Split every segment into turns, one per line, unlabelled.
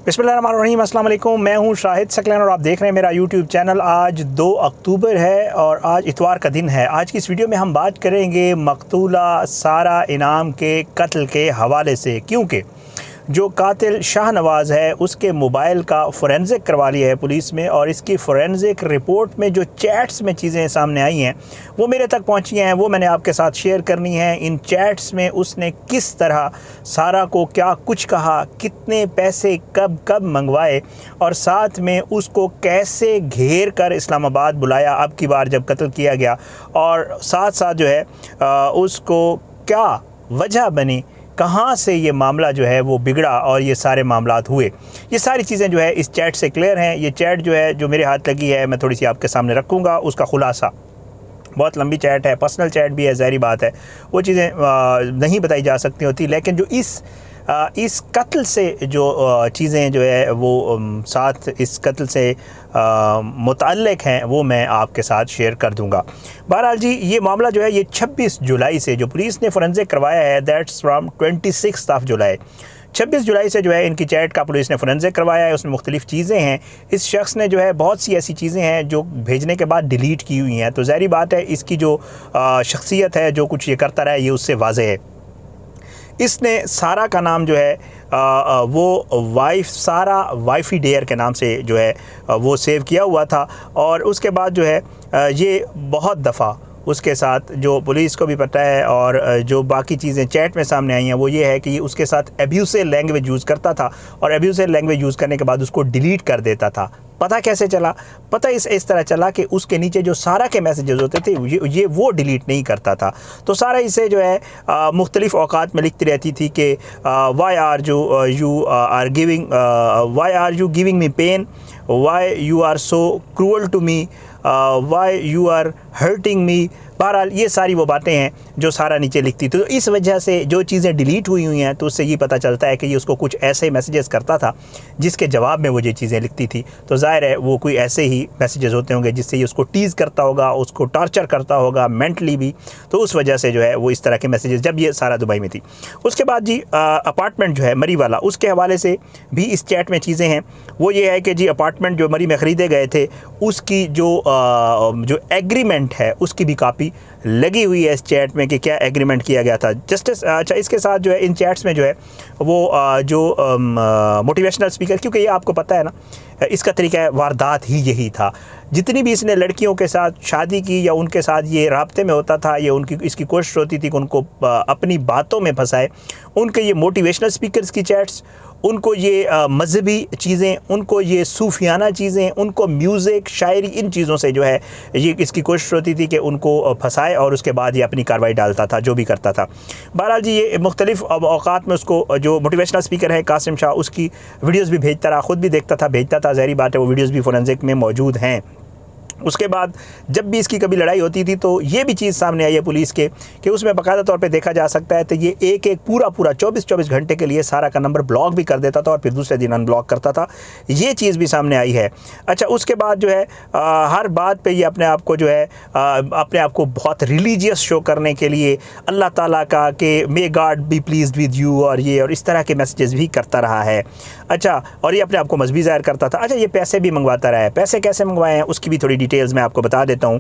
बिस्मिल्लाहिर्रहमानिर्रहीम, अस्सलाम वालेकुम। मैं हूं शाहिद सकलैन और आप देख रहे हैं मेरा यूट्यूब चैनल। आज 2 अक्टूबर है और आज इतवार का दिन है। आज की इस वीडियो में हम बात करेंगे मकतूला सारा इनाम के कत्ल के हवाले से, क्योंकि जो कातिल शाहनवाज़ है उसके मोबाइल का फ़ोरेंसिक करवा लिया है पुलिस में, और इसकी फ़ोरेंसिक रिपोर्ट में जो चैट्स में चीज़ें सामने आई हैं वो मेरे तक पहुंची हैं, वो मैंने आपके साथ शेयर करनी है। इन चैट्स में उसने किस तरह सारा को क्या कुछ कहा, कितने पैसे कब कब मंगवाए, और साथ में उसको कैसे घेर कर इस्लामाबाद बुलाया अब की बार जब कत्ल किया गया, और साथ साथ जो है उसको क्या वजह बनी, कहाँ से ये मामला जो है वो बिगड़ा और ये सारे मामलात हुए। ये सारी चीज़ें जो है इस चैट से क्लियर हैं। ये चैट जो है जो मेरे हाथ लगी है मैं थोड़ी सी आपके सामने रखूँगा, उसका खुलासा। बहुत लंबी चैट है, पर्सनल चैट भी है, ज़ाहिर बात है वो चीज़ें नहीं बताई जा सकती होती, लेकिन जो इस कत्ल से जो चीज़ें जो है वो साथ इस कत्ल से मुताल्लिक हैं वो मैं आपके साथ शेयर कर दूंगा। बहरहाल जी, ये मामला जो है ये 26 जुलाई से जो पुलिस ने फोरेंसिक करवाया है, दैट्स फ्राम 26 जुलाई। 26 जुलाई से जो है इनकी चैट का पुलिस ने फोरेंसिक करवाया है। उसमें मुख्तलिफ़ चीज़ें हैं। इस शख्स ने जो है बहुत सी ऐसी चीज़ें हैं जो भेजने के बाद डिलीट की हुई हैं, तो ज़ाहिर बात है इसकी जो शख्सियत है, जो कुछ ये करता रहा है, ये उससे वाज़ेह है। इसने सारा का नाम जो है वो सारा वाइफी डेयर के नाम से जो है वो सेव किया हुआ था, और उसके बाद जो है ये बहुत दफ़ा उसके साथ, जो पुलिस को भी पता है और जो बाकी चीज़ें चैट में सामने आई हैं वो ये है कि उसके साथ एब्यूसिव लैंग्वेज यूज़ करता था, और एब्यूसिव लैंग्वेज यूज़ करने के बाद उसको डिलीट कर देता था। पता कैसे चला? पता इस तरह चला कि उसके नीचे जो सारा के मैसेजेस होते थे ये वो डिलीट नहीं करता था। तो सारा इसे जो है मुख्तलिफ़ औकात में लिखती रहती थी कि why are you giving me pain, why you are so cruel to me, why you are hurting me. बहरहाल ये सारी वो बातें हैं जो सारा नीचे लिखती थी। तो इस वजह से जो चीज़ें डिलीट हुई हैं तो उससे ये पता चलता है कि ये उसको कुछ ऐसे मैसेजेस करता था जिसके जवाब में वो ये चीज़ें लिखती थी। तो ज़ाहिर है वो कोई ऐसे ही मैसेजेस होते होंगे जिससे ये उसको टीज़ करता होगा, उसको टॉर्चर करता होगा मेंटली भी। तो उस वजह से जो है वो इस तरह के मैसेजेस, जब ये सारा दुबई में थी। उसके बाद जी अपार्टमेंट जो है मरी वाला, उसके हवाले से भी इस चैट में चीज़ें हैं। वो ये है कि जी अपार्टमेंट जो मरी में ख़रीदे गए थे उसकी जो एग्रीमेंट है उसकी भी कापी लगी हुई है इस चैट में कि क्या एग्रीमेंट किया गया था। जस्टिस अच्छा, इसके साथ जो है इन चैट्स में जो है वो जो मोटिवेशनल स्पीकर, क्योंकि ये आपको पता है ना इसका तरीका वारदात ही यही था। जितनी भी इसने लड़कियों के साथ शादी की या उनके साथ ये राब्ते में होता था, ये इसकी कोशिश होती थी कि उनको अपनी बातों में फंसाए। उनके ये मोटिवेशनल स्पीकर्स की चैट्स, उनको ये मजहबी चीज़ें, उनको ये सूफियाना चीज़ें, उनको म्यूज़िक, शायरी, इन चीज़ों से जो है ये इसकी कोशिश होती थी कि उनको फंसाए और उसके बाद ये अपनी कार्रवाई डालता था, जो भी करता था। बहरहाल जी ये मुख्तलिफ़ औक़ात में उसको जो मोटिवेशनल स्पीकर है कासिम शाह, उसकी वीडियोज़ भी भेजता रहा, ख़ुद भी देखता था, भेजता था। ज़ाहिर बात है वो वीडियोज़ भी फोरेंसिक में मौजूद हैं। उसके बाद जब भी इसकी कभी लड़ाई होती थी तो ये भी चीज़ सामने आई है पुलिस के कि उसमें बाकायदा तौर पे देखा जा सकता है तो ये एक पूरा 24 घंटे के लिए सारा का नंबर ब्लॉक भी कर देता था और फिर दूसरे दिन अनब्लॉक करता था। ये चीज़ भी सामने आई है। अच्छा, उसके बाद जो है हर बात पे ये अपने आप को जो है अपने आप को बहुत रिलीजियस शो करने के लिए अल्लाह ताला का कि may God B pleased with you और ये और इस तरह के मैसेजेस भी करता रहा है। अच्छा, और ये अपने आप को मजहबी ज़ाहिर करता था। अच्छा, ये पैसे भी मंगवाता रहा है। पैसे कैसे मंगवाए हैं उसकी भी थोड़ी डिटेल्स मैं आपको बता देता हूँ।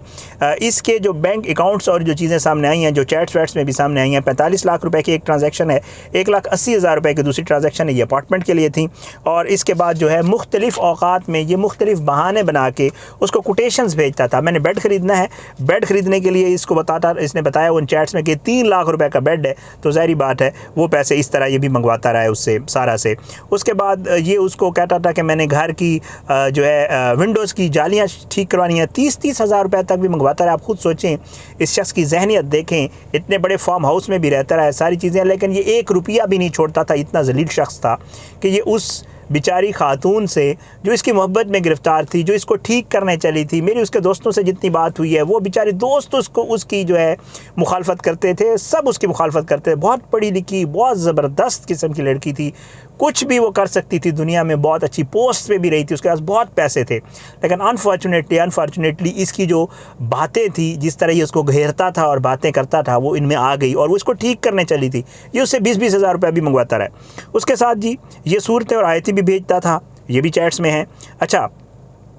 इसके जो बैंक अकाउंट्स और जो चीज़ें सामने आई हैं, जो चैट्स वैट्स में भी सामने आई हैं, 45 लाख रुपए की एक ट्रांजैक्शन है, 1,80,000 रुपए की दूसरी ट्रांजैक्शन है, ये अपार्टमेंट के लिए थी। और इसके बाद जो है मुख्तलिफ़ औक़ात में ये मुख्तलिफ़ बहाने बना के उसको कोटेशंस भेजता था। मैंने बेड ख़रीदना है, बेड ख़रीदने के लिए इसने बताया उन चैट्स में कि 3 लाख रुपए का बेड है, तो ज़ाहिर बात है वो पैसे इस तरह ये भी मंगवाता रहा है उससे सारा से। उसके बाद ये उसको कहता था कि मैंने घर की जो है विंडोज़ की जालियाँ ठीक करवानी है, 30 हज़ार रुपये तक भी मंगवाता रहा। आप खुद सोचें, इस शख्स की जहनियत देखें, इतने बड़े फार्म हाउस में भी रहता रहा है, सारी चीज़ें, लेकिन ये 1 रुपया भी नहीं छोड़ता था। इतना ज़लील शख्स था कि ये उस बेचारी खातून से जो इसकी मोहब्बत में गिरफ़्तार थी, जो इसको ठीक करने चली थी, मेरी उसके दोस्तों से जितनी बात हुई है वो बेचारे दोस्त उसकी जो है मुखालफत करते थे, सब उसकी मुखालफत करते थे। बहुत पढ़ी लिखी, बहुत ज़बरदस्त किस्म की लड़की थी, कुछ भी वो कर सकती थी दुनिया में, बहुत अच्छी पोस्ट पे भी रही थी, उसके पास बहुत पैसे थे, लेकिन अनफॉर्चुनेटली इसकी जो बातें थी, जिस तरह ये उसको घेरता था और बातें करता था, वो इनमें आ गई और वो इसको ठीक करने चली थी। ये उससे 20-20 हज़ार रुपये भी मंगवाता रहा। उसके साथ जी ये सूरतें और आयतें भी भेजता था, ये भी चैट्स में है। अच्छा,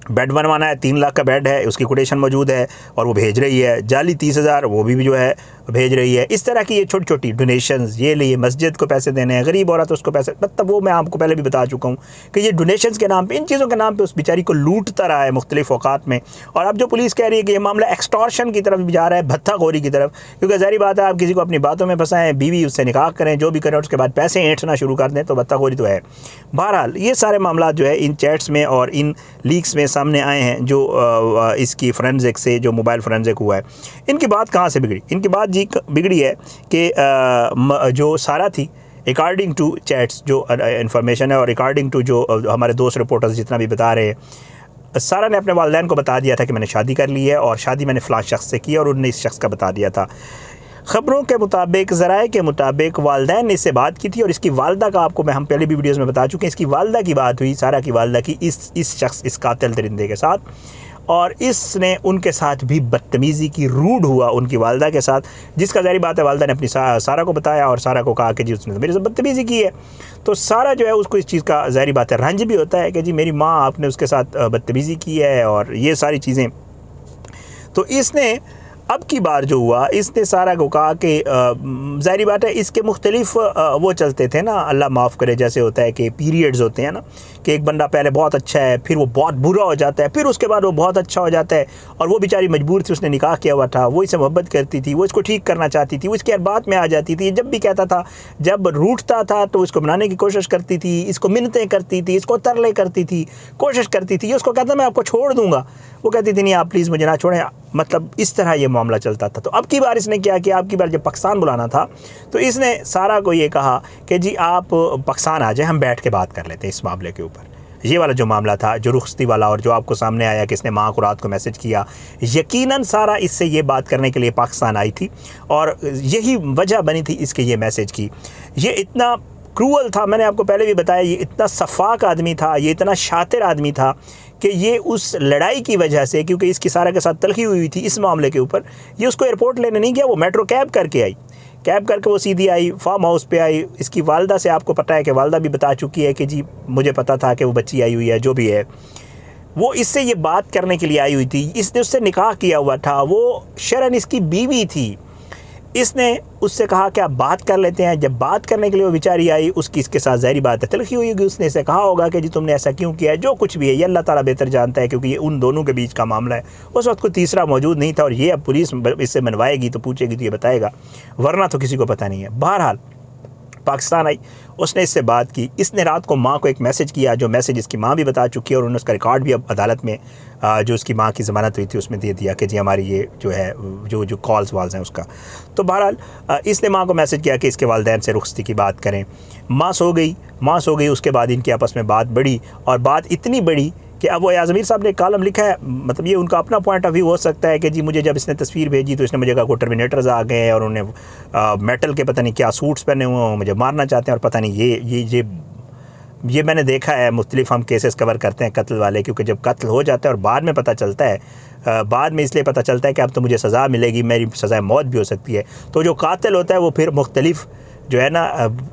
बेड बनवाना है, 3 लाख का बेड है, उसकी कोटेशन मौजूद है और वो भेज रही है। जाली 30,000 वो भी जो है भेज रही है। इस तरह की ये छोटी छोटी डोनेशंस, ये लिए मस्जिद को पैसे देने हैं, गरीब औरत उसको पैसे, मतलब वो मैं आपको पहले भी बता चुका हूँ कि ये डोनेशंस के नाम पे, इन चीज़ों के नाम पे उस बेचारी को लूटता रहा है मुख्तलिफ औकात में। और अब जो पुलिस कह रही है कि ये मामला एक्सटॉर्शन की तरफ भी जा रहा है, भत्ताखोरी की तरफ, क्योंकि ज़ाहिर बात है आप किसी को अपनी बातों में फंसाएं, बीवी उससे निकाह करें, जो भी करें, उसके बाद पैसे ऐंठना शुरू कर दें, तो भत्ताखोरी तो है। बहरहाल ये सारे मामला जो है इन चैट्स में और इन लीक्स में सामने आए हैं, जो इसकी फोरेंसिक से जो मोबाइल फोरेंसिक हुआ है। इनकी बात कहाँ से बिगड़ी? इनकी बात जी बिगड़ी है कि जो सारा थी, अकॉर्डिंग टू चैट्स जो इन्फॉर्मेशन है और अकॉर्डिंग टू जो हमारे दोस्त रिपोर्टर्स जितना भी बता रहे हैं, सारा ने अपने वालिदैन को बता दिया था कि मैंने शादी कर ली है और शादी मैंने फ़लाँ शख्स से की है, और उन्होंने इस शख्स का बता दिया था। ख़बरों के मुताबिक, ज़राए के मुताबिक वालिदैन ने इससे बात की थी, और इसकी वालदा का आपको मैं हम पहले भी वीडियोज़ में बता चुके हैं, इसकी वालदा की बात हुई, सारा की वालदा की इस शख्स, इस कातिल दरिंदे के साथ, और इसने उनके साथ भी बदतमीज़ी की, रूड हुआ उनकी वालदा के साथ, जिसका ज़ाहिर बात है वालदा ने अपनी सारा को बताया और सारा को कहा कि जी उसने मेरे से बदतमीज़ी की है। तो सारा जो है उसको इस चीज़ का ज़ाहिर बात है रंज भी होता है कि जी मेरी माँ, आपने उसके साथ बदतमीज़ी की है और ये सारी चीज़ें। तो इसने अब की बार जो हुआ, इसने सारा को कहा कि ज़ाहिर बात है इसके मुख्तलिफ वो चलते थे ना, अल्लाह माफ़ करे, जैसे होता है कि पीरियड्स होते हैं ना, कि एक बंदा पहले बहुत अच्छा है, फिर वो बहुत बुरा हो जाता है, फिर उसके बाद वो बहुत अच्छा हो जाता है। और वो बेचारी मजबूर थी, उसने निकाह किया हुआ था, वो इससे मोहब्बत करती थी, वो इसको ठीक करना चाहती थी, वो इसके बात में आ जाती थी। जब भी कहता था, जब रूठता था तो इसको मनाने की कोशिश करती थी, इसको मिन्नतें करती थी, इसको तरले करती थी, कोशिश करती थी। उसको कहता मैं आपको छोड़ दूँगा, वो कहती थी नहीं आप प्लीज़ मुझे ना छोड़ें। मतलब इस तरह ये मामला चलता था। तो अब की बार इसने क्या किया, अब की बार जब पाकिस्तान बुलाना था तो इसने सारा को ये कहा कि जी आप पाकिस्तान आ जाए, हम बैठ के बात कर लेते हैं इस मामले के ऊपर। ये वाला जो मामला था, जो रुखसती वाला, और जो आपको सामने आया कि इसने माँ को रात को मैसेज किया, यकीनन सारा इससे ये बात करने के लिए पाकिस्तान आई थी और यही वजह बनी थी इसके ये मैसेज की। ये इतना क्रूअल था, मैंने आपको पहले भी बताया, ये इतना सफ़ाक आदमी था, ये इतना शातिर आदमी था कि ये उस लड़ाई की वजह से, क्योंकि इसकी सारा के साथ तलखी हुई थी इस मामले के ऊपर, ये उसको एयरपोर्ट लेने नहीं गया, वो मेट्रो कैब करके आई। कैब करके वो सीधी आई, फार्म हाउस पे आई। इसकी वालदा से आपको पता है कि वालदा भी बता चुकी है कि जी मुझे पता था कि वो बच्ची आई हुई है, जो भी है। वो इससे ये बात करने के लिए आई हुई थी, इसने उससे निकाह किया हुआ था, वो शरन इसकी बीवी थी। इसने उससे कहा कि आप बात कर लेते हैं। जब बात करने के लिए वो बेचारी आई, उसकी इसके साथ ज़ाहिर बात है तलखी हुई होगी। उसने इसे कहा होगा कि जी तुमने ऐसा क्यों किया है, जो कुछ भी है ये अल्लाह ताला बेहतर जानता है, क्योंकि ये उन दोनों के बीच का मामला है। उस वक्त कोई तीसरा मौजूद नहीं था, और ये अब पुलिस इससे मनवाएगी तो पूछेगी तो ये बताएगा, वरना तो किसी को पता नहीं है। बहरहाल पाकिस्तान आई, उसने इससे बात की। इसने रात को माँ को एक मैसेज किया, जो मैसेज इसकी माँ भी बता चुकी है, और उन्होंने उसका रिकॉर्ड भी अब अदालत में जो उसकी माँ की ज़मानत हुई थी उसमें दे दिया कि जी हमारी ये जो है जो कॉल्स वाल्स हैं उसका। तो बहरहाल इसने माँ को मैसेज किया कि इसके वालिदैन से रुखसती की बात करें। माँ सो गई। उसके बाद इनकी आपस में बात बढ़ी, और बात इतनी बड़ी कि अब वो याज़मीर साहब ने कॉलम लिखा है, मतलब ये उनका अपना पॉइंट ऑफ व्यू हो सकता है कि जी मुझे जब इसने तस्वीर भेजी तो इसने मुझे कहा को टर्मिनेटर्स आ गए हैं और उन्होंने मेटल के पता नहीं क्या सूट्स पहने हुए हैं, मुझे मारना चाहते हैं, और पता नहीं ये मैंने देखा है। मुख्तलिफ हम केसेस कवर करते हैं कत्ल वाले, क्योंकि जब कत्ल हो जाता है और बाद में पता चलता है, बाद में इसलिए पता चलता है कि अब तो मुझे सज़ा मिलेगी, मेरी सज़ाए मौत भी हो सकती है। तो जो कातिल होता है वो फिर मुख्तलिफ जो है ना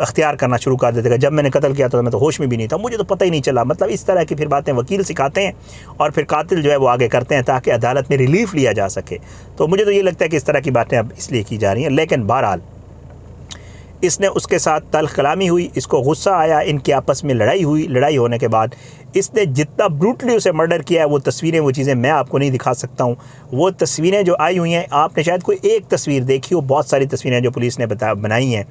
अख्तियार करना शुरू कर देते हैं। जब मैंने कत्ल किया था मैं तो होश में भी नहीं था, मुझे तो पता ही नहीं चला। मतलब इस तरह की फिर बातें वकील सिखाते हैं और फिर कातिल जो है वो आगे करते हैं ताकि अदालत में रिलीफ लिया जा सके। तो मुझे तो ये लगता है कि इस तरह की बातें अब इसलिए की जा रही हैं। लेकिन बहरहाल इसने उसके साथ तल्ख कलामी हुई, इसको गुस्सा आया, इनकी आपस में लड़ाई हुई। लड़ाई होने के बाद इसने जितना ब्रूटली उसे मर्डर किया है, वो तस्वीरें, वो चीज़ें मैं आपको नहीं दिखा सकता हूँ। वो तस्वीरें जो आई हुई हैं, आपने शायद कोई एक तस्वीर देखी हो, बहुत सारी तस्वीरें जो पुलिस ने बनाई हैं,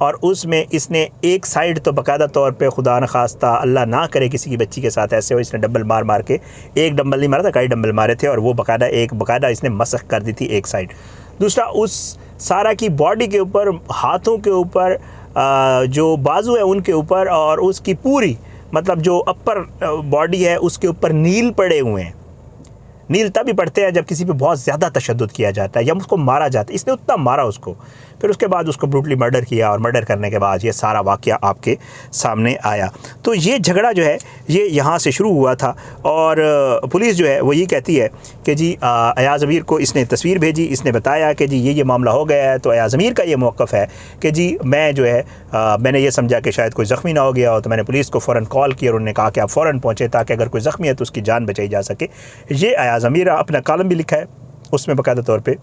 और उसमें इसने एक साइड तो बाकायदा तौर पे, खुदा न खास्ता अल्लाह ना करे किसी की बच्ची के साथ ऐसे हो, इसने डंबल मार के, एक डंबल नहीं मारा था, कई डंबल मारे थे, और वो बाकायदा इसने मसख कर दी थी एक साइड। दूसरा, उस सारा की बॉडी के ऊपर, हाथों के ऊपर, जो बाजू है उनके ऊपर, और उसकी पूरी मतलब जो अपर बॉडी है उसके ऊपर नील पड़े हुए हैं। नील तभी पढ़ते हैं जब किसी पे बहुत ज़्यादा तशद्दुद किया जाता है या उसको मारा जाता है। इसने उतना मारा उसको, फिर उसके बाद उसको ब्रूटली मर्डर किया और मर्डर करने के बाद ये सारा वाक़या आपके सामने आया। तो ये झगड़ा जो है ये यहाँ से शुरू हुआ था और पुलिस जो है वो ये कहती है कि जी अयाज़ अमीर को इसने तस्वीर भेजी, इसने बताया कि जी ये मामला हो गया है। तो अयाज़ अमीर का ये मौक़िफ़ है कि जी मैं जो है मैंने ये समझा कि शायद कोई ज़ख्मी ना हो गया हो, तो मैंने पुलिस को फ़ौरन कॉल किया और उन्होंने कहा कि आप फ़ौरन पहुँचे ताकि अगर कोई ज़ख्मी है तो उसकी जान बचाई जा सके। ये अयाज़ अमीर अपना कॉलम भी लिखा है, उसमें बाकायदा तौर पे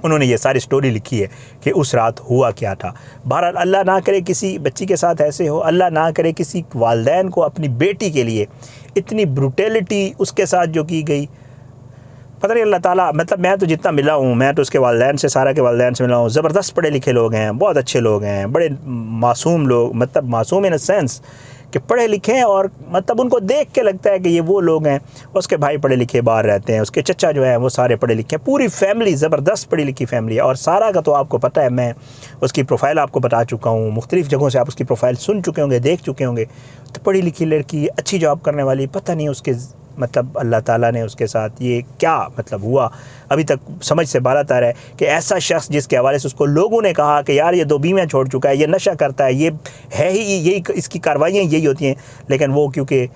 उन्होंने ये सारी स्टोरी लिखी है कि उस रात हुआ क्या था। बहरहाल अल्लाह ना करे किसी बच्ची के साथ ऐसे हो, अल्लाह ना करे किसी वालिदैन को अपनी बेटी के लिए इतनी ब्रूटैलिटी उसके साथ जो की गई, पता नहीं अल्लाह ताला, मतलब मैं तो जितना मिला हूँ, मैं तो उसके वालिदैन से, सारा के वालिदैन से मिला हूँ, ज़बरदस्त पढ़े लिखे लोग हैं, बहुत अच्छे लोग हैं, बड़े मासूम लोग, मतलब मासूम इन अ सेंस कि पढ़े लिखे हैं और मतलब उनको देख के लगता है कि ये वो लोग हैं। उसके भाई पढ़े लिखे बाहर रहते हैं, उसके चचा जो हैं वो सारे पढ़े लिखे हैं, पूरी फैमिली ज़बरदस्त पढ़ी लिखी फैमिली है। और सारा का तो आपको पता है, मैं उसकी प्रोफाइल आपको बता चुका हूँ, मुख्तलिफ़ जगहों से आप उसकी प्रोफाइल सुन चुके होंगे, देख चुके होंगे। तो पढ़ी लिखी लड़की, अच्छी जॉब करने वाली, पता नहीं उसके मतलब अल्लाह ताला ने उसके साथ ये क्या मतलब हुआ, अभी तक समझ से बाहर है कि ऐसा शख्स जिसके हवाले से उसको लोगों ने कहा कि यार ये 2 बीवियाँ छोड़ चुका है, ये नशा करता है, ये है ही यही, इसकी कार्रवाइयाँ यही होती हैं, लेकिन वो क्योंकि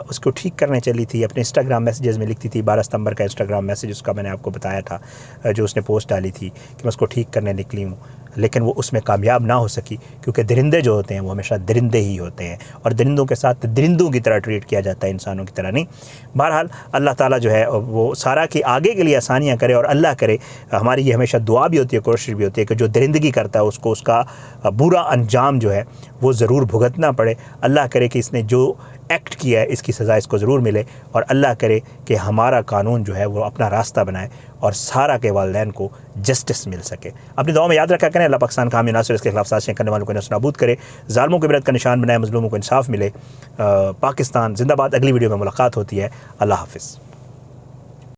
उसको ठीक करने चली थी, अपने इंस्टाग्राम मैसेजेस में लिखती थी, 12 सितंबर का इंस्टाग्राम मैसेज उसका मैंने आपको बताया था, जो उसने पोस्ट डाली थी कि मैं उसको ठीक करने निकली हूँ, लेकिन वो उसमें कामयाब ना हो सकी क्योंकि दरिंदे जो होते हैं वो हमेशा दरिंदे ही होते हैं और दरिंदों के साथ दरिंदों की तरह ट्रीट किया जाता है, इंसानों की तरह नहीं। बहरहाल अल्लाह ताला जो है वो सारा की आगे के लिए आसानियाँ करे और अल्लाह करे, हमारी ये हमेशा दुआ भी होती है, कोशिश भी होती है कि जो दरिंदगी करता है उसको उसका बुरा अंजाम जो है वो ज़रूर भुगतना पड़े। अल्लाह करे कि इसने जो एक्ट किया है इसकी सज़ा इसको ज़रूर मिले और अल्लाह करे कि हमारा कानून जो है वो अपना रास्ता बनाए और सारा के वालिदैन को जस्टिस मिल सके। अपनी दुआ में याद रखा करें, अल्लाह पाकिस्तान का हामी नासिर, इसके खिलाफ साजिशें करने वालों को नस्तानाबूद करे, ज़ालिमों को इबरत का निशान बनाए, मज़लूमों को इंसाफ मिले। पाकिस्तान जिंदाबाद। अगली वीडियो में मुलाकात होती है। अल्लाह हाफ़िज़।